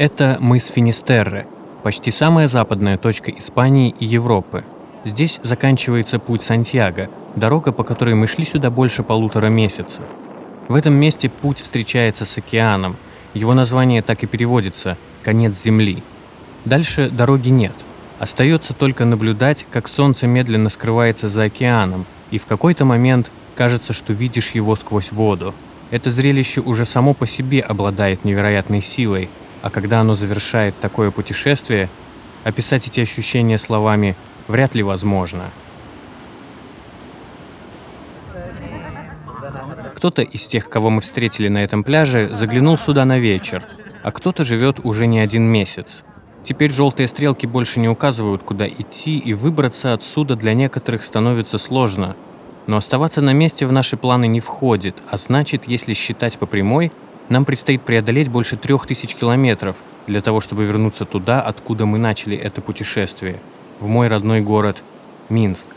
Это мыс Финистерре, почти самая западная точка Испании и Европы. Здесь заканчивается путь Сантьяго, дорога, по которой мы шли сюда больше 1,5 месяцев. В этом месте путь встречается с океаном. Его название так и переводится «конец земли». Дальше дороги нет. Остается только наблюдать, как солнце медленно скрывается за океаном, и в какой-то момент кажется, что видишь его сквозь воду. Это зрелище уже само по себе обладает невероятной силой, а когда оно завершает такое путешествие, описать эти ощущения словами вряд ли возможно. Кто-то из тех, кого мы встретили на этом пляже, заглянул сюда на вечер, а кто-то живет уже не 1 месяц. Теперь желтые стрелки больше не указывают, куда идти, и выбраться отсюда для некоторых становится сложно. Но оставаться на месте в наши планы не входит, а значит, если считать по прямой, нам предстоит преодолеть больше 3000 километров для того, чтобы вернуться туда, откуда мы начали это путешествие, в мой родной город Минск.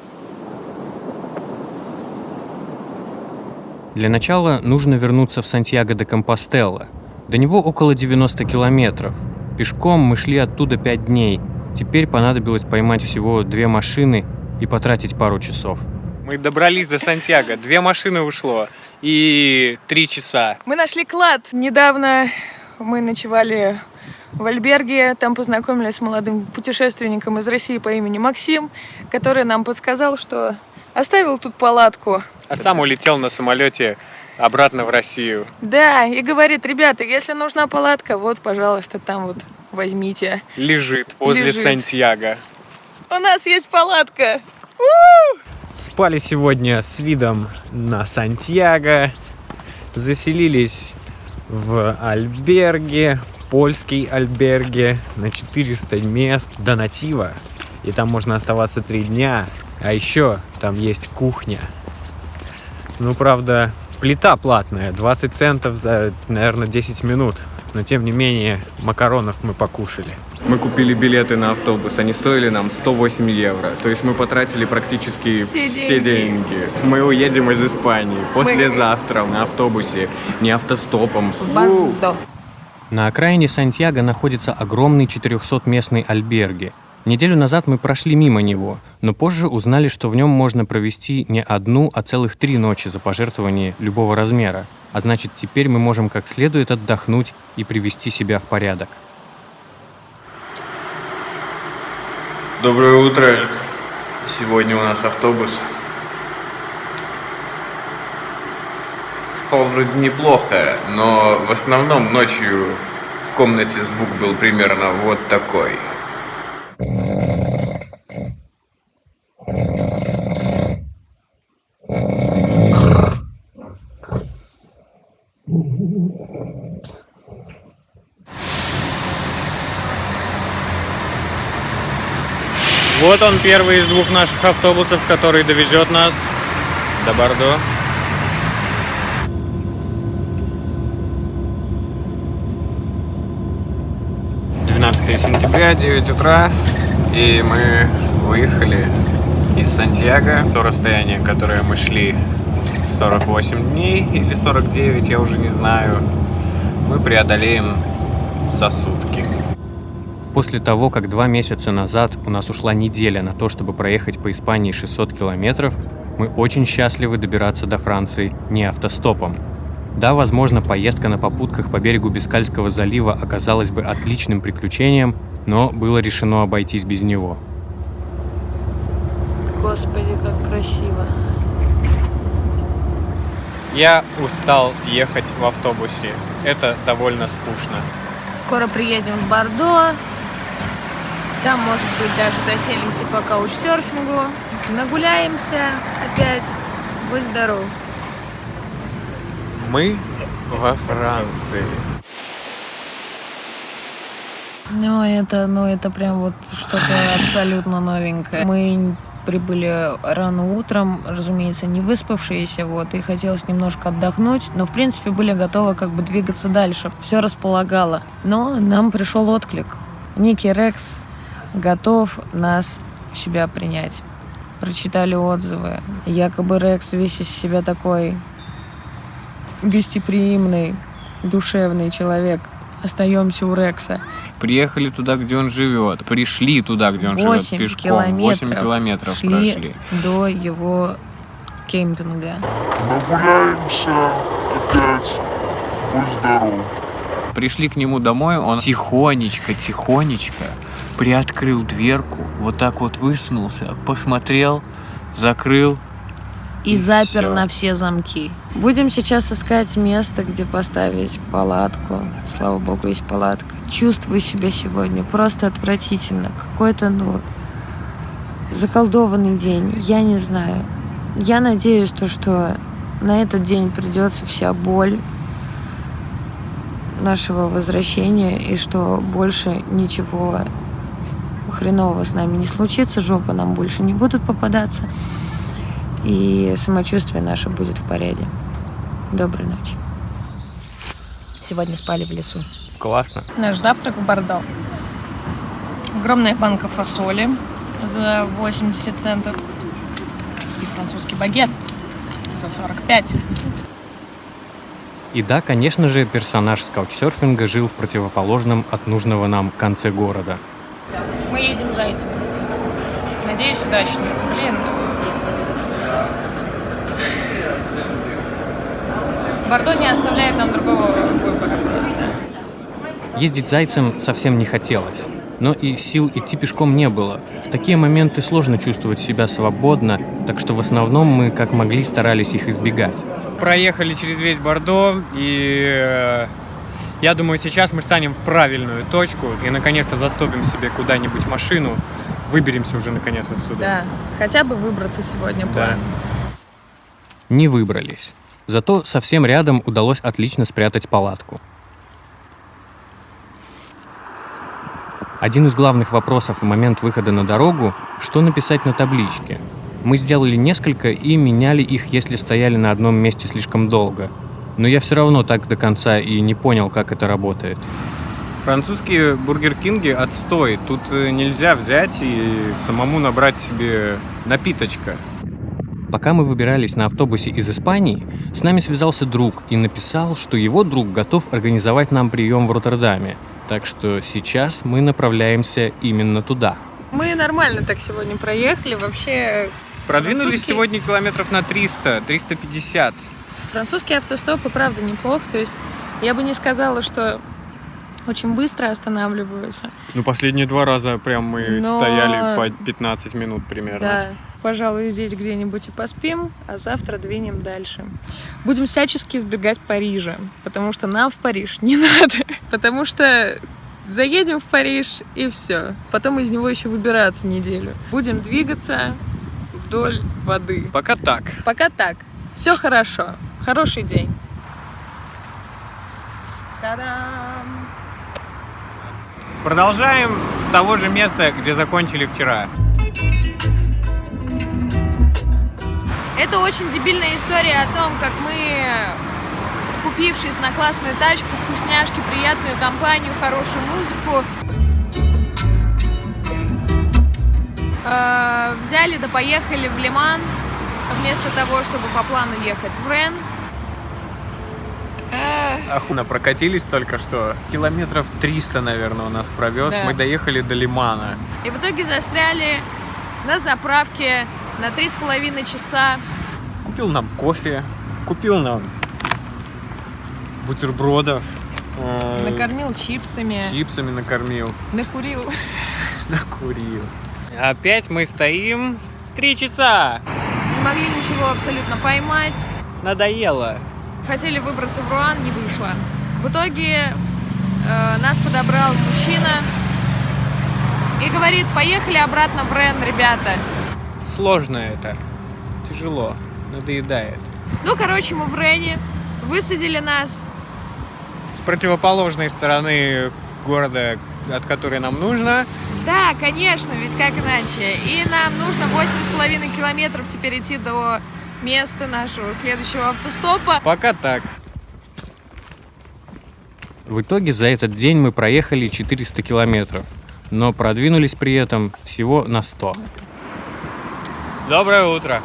Для начала нужно вернуться в Сантьяго-де-Компостела. До него около 90 километров. Пешком мы шли оттуда 5 дней. Теперь понадобилось поймать всего 2 машины и потратить пару часов. Мы добрались до Сантьяго. 2 машины ушло и 3 часа. Мы нашли клад. Недавно мы ночевали в альберге. Там познакомились с молодым путешественником из России по имени Максим, который нам подсказал, что оставил тут палатку. А сам улетел на самолете обратно в Россию. Да, и говорит: ребята, если нужна палатка, вот, пожалуйста, там вот возьмите. Лежит возле Сантьяго. У нас есть палатка. Спали сегодня с видом на Сантьяго. Заселились в альберге, в польский альберге, на 400 мест до Натива. И там можно оставаться 3 дня. А еще там есть кухня. Ну, правда, плита платная, 20 центов за, наверное, 10 минут. Но, тем не менее, макаронов мы покушали. Мы купили билеты на автобус, они стоили нам 108 евро. То есть мы потратили практически все деньги. Мы уедем из Испании послезавтра на автобусе, не автостопом. На окраине Сантьяго находится огромный 400-местный альберге. Неделю назад мы прошли мимо него, но позже узнали, что в нем можно провести не 1, а целых 3 ночи за пожертвование любого размера. А значит, теперь мы можем как следует отдохнуть и привести себя в порядок. Доброе утро. Сегодня у нас автобус. Спал вроде неплохо, но в основном ночью в комнате звук был примерно вот такой. Вот он, первый из 2 наших автобусов, который довезет нас до Бордо. Сентября, 9 утра, и мы выехали из Сантьяго. То расстояние, которое мы шли 48 дней или 49, я уже не знаю, мы преодолеем за сутки. После того, как 2 месяца назад у нас ушла неделя на то, чтобы проехать по Испании 600 километров, мы очень счастливы добираться до Франции не автостопом. Да, возможно, поездка на попутках по берегу Бискальского залива оказалась бы отличным приключением, но было решено обойтись без него. Господи, как красиво. Я устал ехать в автобусе. Это довольно скучно. Скоро приедем в Бордо. Там, может быть, даже заселимся по каучсерфингу. Нагуляемся опять. Будь здоров. Мы во Франции. Ну, это прям вот что-то абсолютно новенькое. Мы прибыли рано утром, разумеется, не выспавшиеся, и хотелось немножко отдохнуть, но, в принципе, были готовы двигаться дальше. Все располагало. Но нам пришел отклик. Некий Рекс готов нас в себя принять. Прочитали отзывы. Якобы Рекс весь из себя такой гостеприимный, душевный человек. остаемся у Рекса. Приехали туда, где он живет. Пришли туда, где он живет 8 пешком. 8 километров прошли. до его кемпинга. Нагуляемся опять. Будь здоров. Пришли к нему домой, он тихонечко приоткрыл дверку, вот так вот высунулся, посмотрел, закрыл. И запер всё. на все замки. Будем сейчас искать место, где поставить палатку. Слава богу, есть палатка. Чувствую себя сегодня просто отвратительно. Какой-то, заколдованный день. Я не знаю. Я надеюсь, что на этот день придется вся боль нашего возвращения, и что больше ничего хренового с нами не случится, жопы нам больше не будут попадаться, и самочувствие наше будет в порядке. Доброй ночи. Сегодня спали в лесу. Классно. Наш завтрак в Бордо. Огромная банка фасоли за 80 центов и французский багет за 45. И да, конечно же, персонаж с каучсерфинга жил в противоположном от нужного нам конце города. Мы едем зайцем. Надеюсь, удачно. Блин. Бордо не оставляет нам другого выбора просто. Ездить зайцем совсем не хотелось, но и сил идти пешком не было. В такие моменты сложно чувствовать себя свободно, так что в основном мы как могли старались их избегать. Проехали через весь Бордо, и я думаю, сейчас мы станем в правильную точку и наконец-то застопим себе куда-нибудь машину, выберемся уже наконец отсюда. Да, хотя бы выбраться сегодня план. Не выбрались. Зато совсем рядом удалось отлично спрятать палатку. Один из главных вопросов в момент выхода на дорогу – что написать на табличке. Мы сделали несколько и меняли их, если стояли на одном месте слишком долго. Но я все равно так до конца и не понял, как это работает. Французские Бургер Кинги отстой. Тут нельзя взять и самому набрать себе напиточка. Пока мы выбирались на автобусе из Испании, с нами связался друг и написал, что его друг готов организовать нам прием в Роттердаме. Так что сейчас мы направляемся именно туда. Мы нормально так сегодня проехали. Вообще Продвинулись французский- сегодня километров на 300-350. Французский автостоп и правда неплох. То есть я бы не сказала, что очень быстро останавливаются. Ну, последние 2 раза прям мы Но- стояли по 15 минут примерно. Да, пожалуй, здесь где-нибудь и поспим, а завтра двинем дальше. Будем всячески избегать Парижа, потому что нам в Париж не надо. Потому что заедем в Париж и все. Потом из него еще выбираться неделю. Будем двигаться вдоль воды. Пока так. Пока так. Все хорошо. Хороший день. Та-дам! Продолжаем с того же места, где закончили вчера. Это очень дебильная история о том, как мы, купившись на классную тачку, вкусняшки, приятную компанию, хорошую музыку, взяли да поехали в Лиман, вместо того, чтобы по плану ехать в Рен. Охуенно прокатились только что. Километров 300, наверное, у нас провез. Да. Мы доехали до Лимана. И в итоге застряли на заправке на 3,5 часа. Купил нам кофе, купил нам бутербродов. Накормил чипсами, Чипсами накормил. накурил. Накурил. Опять мы стоим 3 часа. Не могли ничего абсолютно поймать. Надоело. Хотели выбраться в Руан, не вышло. В итоге нас подобрал мужчина и говорит: поехали обратно в Рен, ребята. Сложно это. Тяжело. Надоедает. Ну, короче, мы в Рене. Высадили нас. С противоположной стороны города, от которой нам нужно. Да, конечно, ведь как иначе. И нам нужно 8,5 километров теперь идти до места нашего следующего автостопа. Пока так. В итоге за этот день мы проехали 400 километров, но продвинулись при этом всего на 100. Доброе утро.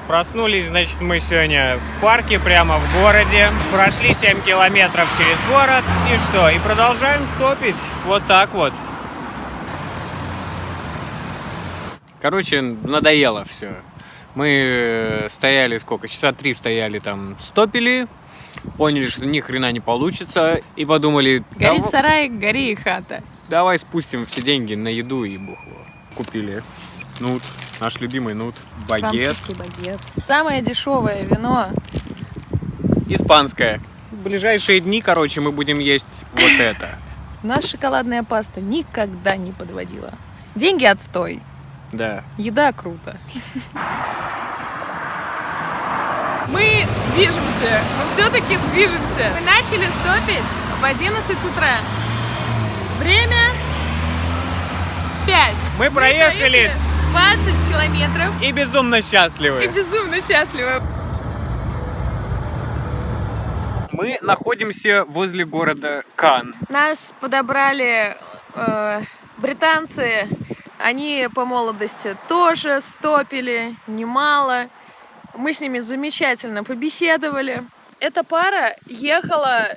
Проснулись, значит, мы сегодня в парке, прямо в городе. Прошли 7 километров через город. И что? И продолжаем стопить. Вот так вот. Короче, надоело все. Мы стояли сколько? Часа 3 стояли там, стопили. Поняли, что ни хрена не получится. И подумали... Горит сарай, гори и хата. Давай спустим все деньги на еду и бухло. Купили нут, наш любимый нут, багет. Французский багет. Самое дешевое вино. Испанское. В ближайшие дни, короче, мы будем есть вот это. Наша шоколадная паста никогда не подводила. Деньги отстой. Да. Еда круто. Мы движемся. Мы все-таки движемся. Мы начали стопить в 11 утра. Время 5. Мы проехали 20 километров. и безумно счастливы. И безумно счастливы. Мы находимся возле города Кан. Нас подобрали британцы. Они по молодости тоже стопили немало. Мы с ними замечательно побеседовали. Эта пара ехала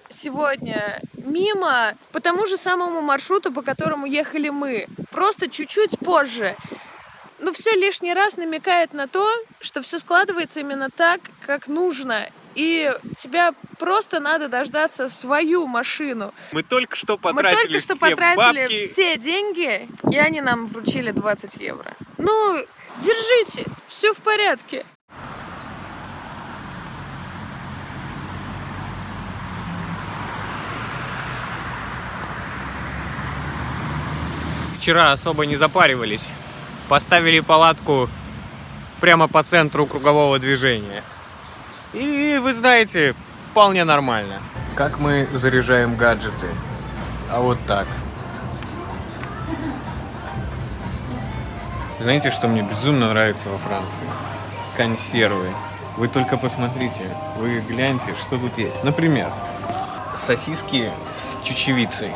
сегодня мимо по тому же самому маршруту, по которому ехали мы. Просто чуть-чуть позже. Но все лишний раз намекает на то, что все складывается именно так, как нужно. И тебе просто надо дождаться свою машину. Мы только что потратили бабки. Все деньги, и они нам вручили 20 евро. Ну, держите, все в порядке. Вчера особо не запаривались. Поставили палатку прямо по центру кругового движения. И вы знаете, вполне нормально. Как мы заряжаем гаджеты? А вот так. Знаете, что мне безумно нравится во Франции? Консервы. Вы только посмотрите, вы гляньте, что тут есть. Например, сосиски с чечевицей.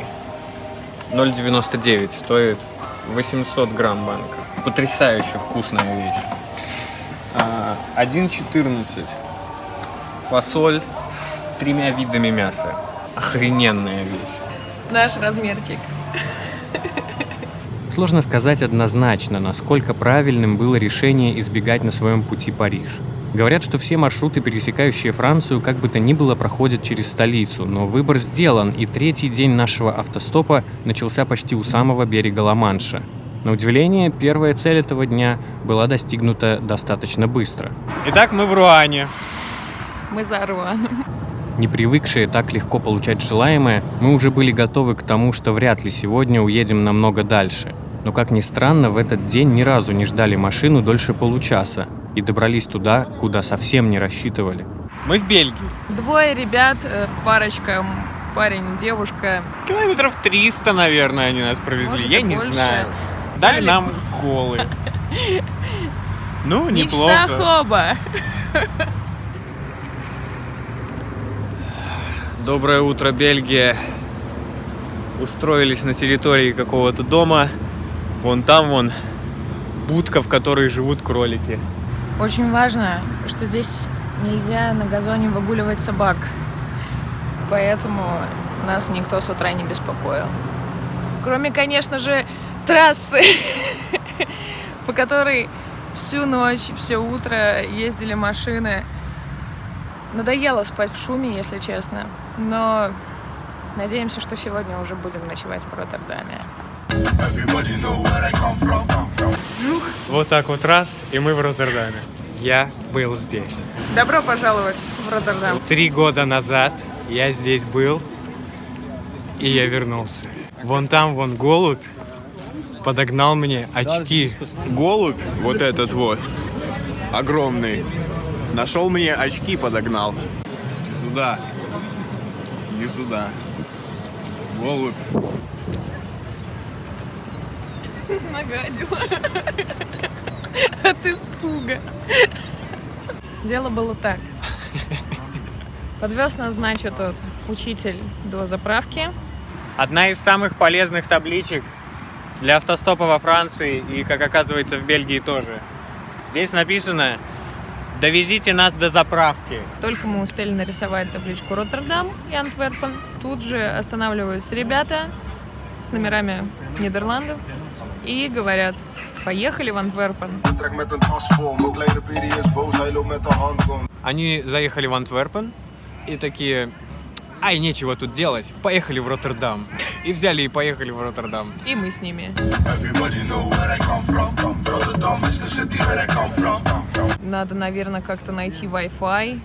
0,99 стоит 800 грамм банка. Потрясающе вкусная вещь. 1,14 фасоль с 3 видами мяса. Охрененная вещь. Наш размерчик. Сложно сказать однозначно, насколько правильным было решение избегать на своем пути Париж. Говорят, что все маршруты, пересекающие Францию, как бы то ни было, проходят через столицу, но выбор сделан, и третий день нашего автостопа начался почти у самого берега Ла-Манша. На удивление, первая цель этого дня была достигнута достаточно быстро. Итак, мы в Руане. Мы за Руаном. Не привыкшие так легко получать желаемое, мы уже были готовы к тому, что вряд ли сегодня уедем намного дальше. Но, как ни странно, в этот день ни разу не ждали машину дольше получаса и добрались туда, куда совсем не рассчитывали. Мы в Бельгии. 2 ребят, парочка, парень, девушка. Километров 300, наверное, они нас провезли. Может, Я и не больше. знаю. Дали нам колы. Ну, Мечта неплохо. Хоба. Доброе утро, Бельгия. Устроились на территории какого-то дома. Вон там, будка, в которой живут кролики. Очень важно, что здесь нельзя на газоне выгуливать собак. Поэтому нас никто с утра не беспокоил. Кроме, конечно же, трассы, по которой всю ночь, все утро ездили машины. Надоело спать в шуме, если честно. Но надеемся, что сегодня уже будем ночевать в Роттердаме. Вот так вот раз, и мы в Роттердаме. Я был здесь. Добро пожаловать в Роттердам. 3 года назад я здесь был, и я вернулся. Вон там, голубь подогнал мне очки. Голубь, вот этот вот, огромный, нашел мне очки, подогнал. Иди сюда. Иди сюда. Голубь. Нагадила. От испуга. Дело было так. Подвез нас, значит, тот учитель до заправки. Одна из самых полезных табличек для автостопа во Франции и, как оказывается, в Бельгии тоже. Здесь написано Довезите нас до заправки. Только мы успели нарисовать табличку Роттердам и Антверпен. Тут же останавливаются ребята с номерами Нидерландов и говорят: поехали в Антверпен. Они заехали в Антверпен и такие: ай, нечего тут делать, поехали в Роттердам. И взяли и поехали в Роттердам. И мы с ними. Надо, наверное, как-то найти Wi-Fi.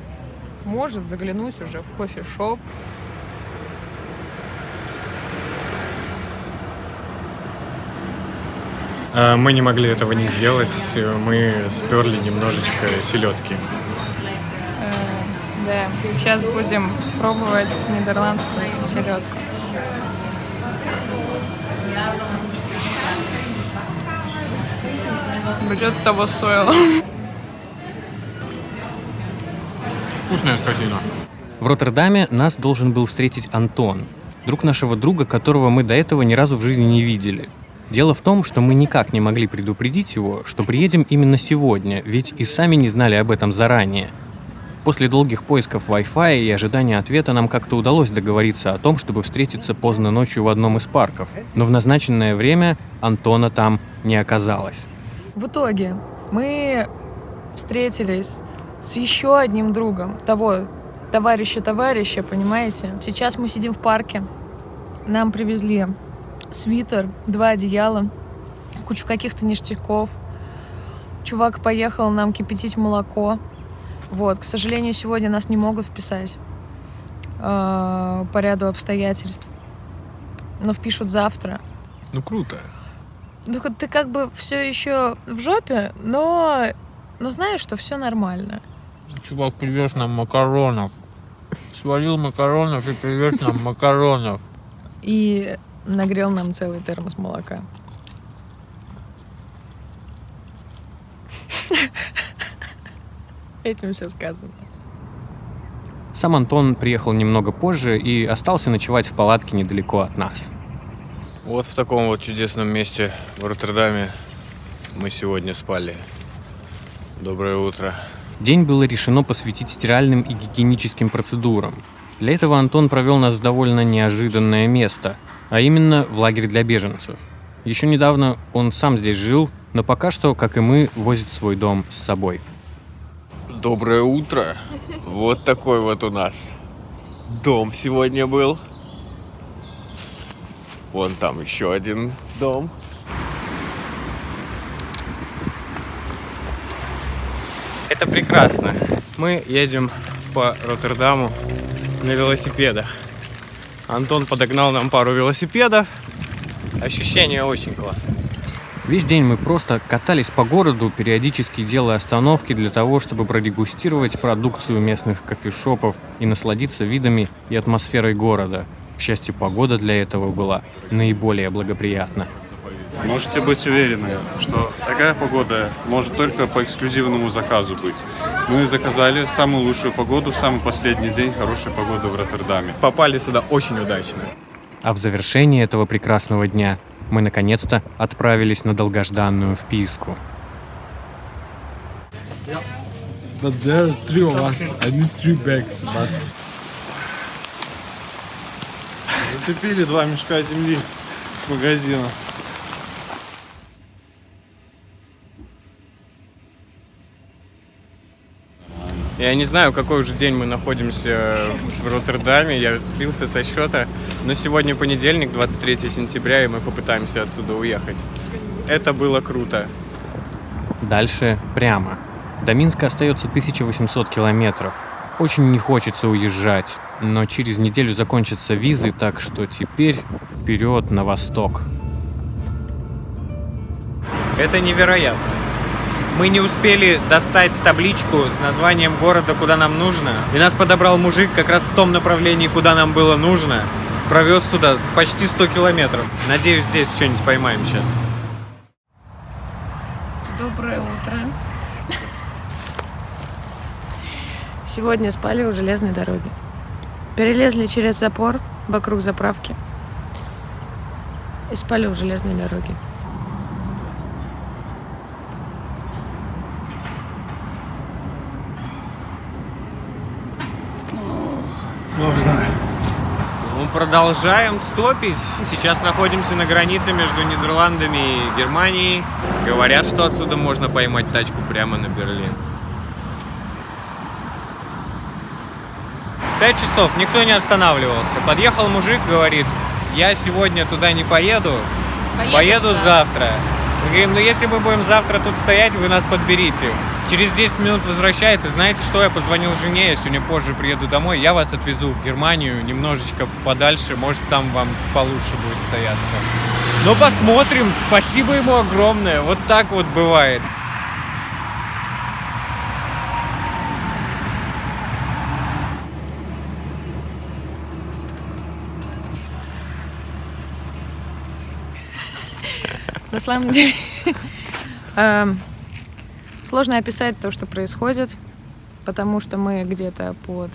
Может заглянуть уже в кофешоп. Мы не могли этого не сделать. Мы сперли немножечко селедки. Да, сейчас будем пробовать нидерландскую селедку. Бюджет того стоило. Вкусная скотина. В Роттердаме нас должен был встретить Антон, друг нашего друга, которого мы до этого ни разу в жизни не видели. Дело в том, что мы никак не могли предупредить его, что приедем именно сегодня, ведь и сами не знали об этом заранее. После долгих поисков Wi-Fi и ожидания ответа нам как-то удалось договориться о том, чтобы встретиться поздно ночью в одном из парков, но в назначенное время Антона там не оказалось. В итоге мы встретились с еще одним другом, того товарища, понимаете? Сейчас мы сидим в парке, нам привезли свитер, 2 одеяла, кучу каких-то ништяков. Чувак поехал нам кипятить молоко. Вот, к сожалению, сегодня нас не могут вписать по ряду обстоятельств, но впишут завтра. Ну круто. Ну, ты как бы все еще в жопе, но знаешь, что все нормально. Чувак привез нам макаронов. Сварил макаронов и привез нам макаронов. И нагрел нам целый термос молока. Этим все сказано. Сам Антон приехал немного позже и остался ночевать в палатке недалеко от нас. Вот в таком вот чудесном месте в Роттердаме мы сегодня спали. Доброе утро. День было решено посвятить стиральным и гигиеническим процедурам. Для этого Антон провел нас в довольно неожиданное место, а именно в лагерь для беженцев. Еще недавно он сам здесь жил, но пока что, как и мы, возит свой дом с собой. Доброе утро. Вот такой вот у нас дом сегодня был. Вон там еще один дом. Это прекрасно. Мы едем по Роттердаму на велосипедах. Антон подогнал нам пару велосипедов. Ощущение очень классное. Весь день мы просто катались по городу, периодически делая остановки для того, чтобы продегустировать продукцию местных кофешопов и насладиться видами и атмосферой города. К счастью, погода для этого была наиболее благоприятна. Можете быть уверены, что такая погода может только по эксклюзивному заказу быть. Мы заказали самую лучшую погоду в самый последний день хорошей погоды в Роттердаме. Попали сюда очень удачно. А в завершении этого прекрасного дня мы наконец-то отправились на долгожданную вписку. But there are 3 of us. I need 3 bags, but... Зацепили 2 мешка земли с магазина. Я не знаю, какой уже день мы находимся в Роттердаме, я сбился со счета, но сегодня понедельник, 23 сентября, и мы попытаемся отсюда уехать. Это было круто. Дальше прямо. До Минска остается 1800 километров. Очень не хочется уезжать, но через неделю закончатся визы, так что теперь вперед на восток. Это невероятно. Мы не успели достать табличку с названием города, куда нам нужно. И нас подобрал мужик как раз в том направлении, куда нам было нужно. Провез сюда почти 100 километров. Надеюсь, здесь что-нибудь поймаем сейчас. Доброе утро. Сегодня спали у железной дороги. Перелезли через запор вокруг заправки и спали у железной дороги. продолжаем стопить. Сейчас находимся на границе между Нидерландами и Германией. Говорят, что отсюда можно поймать тачку прямо на Берлин. 5 часов, никто не останавливался. Подъехал мужик, говорит, я сегодня туда не поеду, поеду завтра. Мы говорим, ну если мы будем завтра тут стоять, вы нас подберите. Через 10 минут возвращается, знаете что, я позвонил жене, я сегодня позже приеду домой, я вас отвезу в Германию, немножечко подальше, может там вам получше будет стояться. Ну посмотрим, спасибо ему огромное, вот так вот бывает. На самом деле сложно описать то, что происходит, потому что мы где-то под...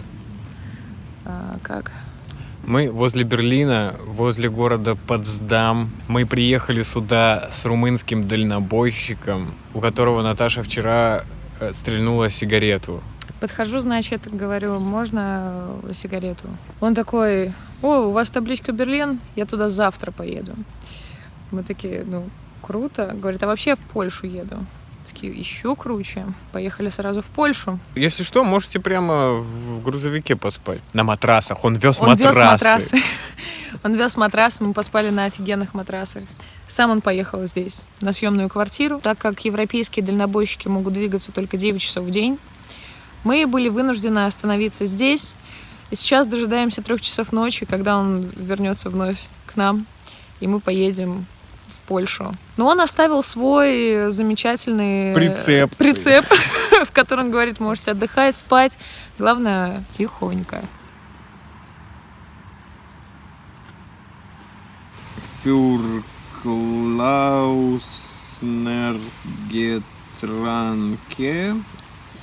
Мы возле Берлина, возле города Потсдам. Мы приехали сюда с румынским дальнобойщиком, у которого Наташа вчера стрельнула сигарету. Подхожу, значит, говорю, можно сигарету? Он такой, о, у вас табличка Берлин, я туда завтра поеду. Мы такие, ну, круто. Говорит, а вообще я в Польшу еду. Такие, еще круче. Поехали сразу в Польшу. Если что, можете прямо в грузовике поспать. На матрасах. Он вез матрасы. Он вез матрасы, мы поспали на офигенных матрасах. Сам он поехал здесь, на съемную квартиру. Так как европейские дальнобойщики могут двигаться только 9 часов в день, мы были вынуждены остановиться здесь. И сейчас дожидаемся 3 часов ночи, когда он вернется вновь к нам, и мы поедем в Польшу. Но он оставил свой замечательный прицеп, в котором говорит, можете отдыхать, спать. Главное, тихонько. Für Klausner Getranke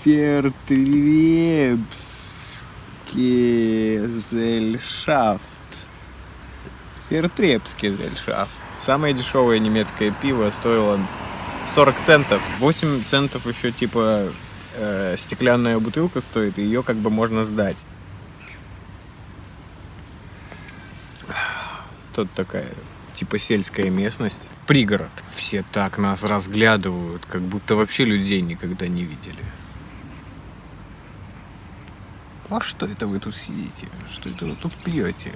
Vertriebsgesellschaft. Vertriebsgesellschaft. Самое дешевое немецкое пиво стоило 40 центов. 8 центов еще типа стеклянная бутылка стоит, и ее как бы можно сдать. Тут такая типа сельская местность. Пригород. Все так нас разглядывают, как будто вообще людей никогда не видели. А что это вы тут сидите? Что это вы тут пьете?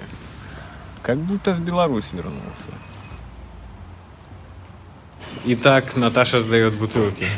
Как будто в Беларусь вернулся. Итак, Наташа сдает бутылки.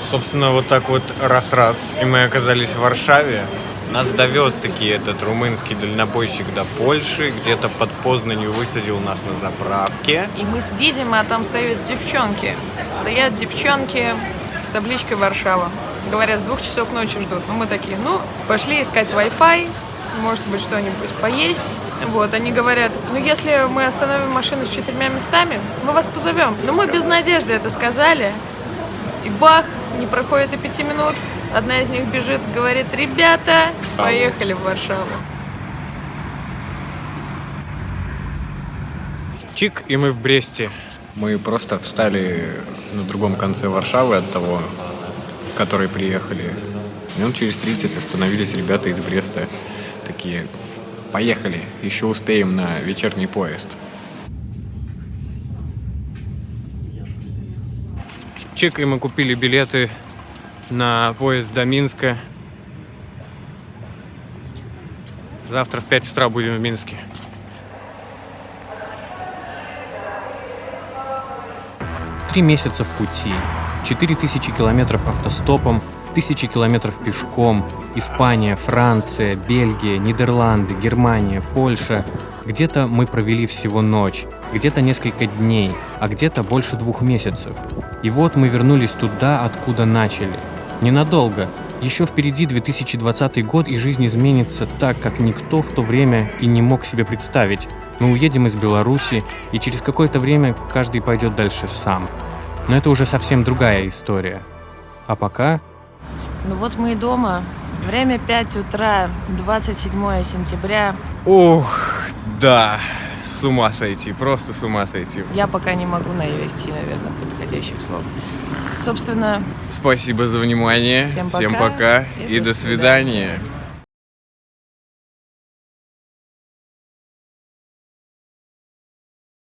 Собственно, вот так вот раз-раз, и мы оказались в Варшаве. Нас довез таки этот румынский дальнобойщик до Польши, где-то под Познанью высадил нас на заправке. И мы видим, а там стоят девчонки. Стоят девчонки с табличкой «Варшава». Говорят, с 2 часов ночи ждут. Ну, мы такие, ну, пошли искать Wi-Fi, может быть, что-нибудь поесть. Вот, они говорят, ну, если мы остановим машину с 4 местами, мы вас позовем. Но мы без надежды это сказали. И бах, не проходит и 5 минут. Одна из них бежит, говорит, ребята, поехали в Варшаву. Чик, и мы в Бресте. Мы просто встали на другом конце Варшавы от того, в который приехали. Минут через 30 остановились ребята из Бреста. Такие, поехали, еще успеем на вечерний поезд. Чик, и мы купили билеты на поезд до Минска. Завтра в 5 утра будем в Минске. Три месяца в пути, 4000 километров автостопом, 1000 километров пешком, Испания, Франция, Бельгия, Нидерланды, Германия, Польша. Где-то мы провели всего ночь, где-то несколько дней, а где-то больше 2 месяцев. И вот мы вернулись туда, откуда начали. Ненадолго. Еще впереди 2020 год, и жизнь изменится так, как никто в то время и не мог себе представить. Мы уедем из Беларуси, и через какое-то время каждый пойдет дальше сам. Но это уже совсем другая история. А пока Ну вот мы и дома. Время 5 утра, 27 сентября. Ух, да, с ума сойти, просто с ума сойти. Я пока не могу найти, наверное, подходящих слов. Собственно, Спасибо за внимание. Всем Всем пока пока и и до до свидания.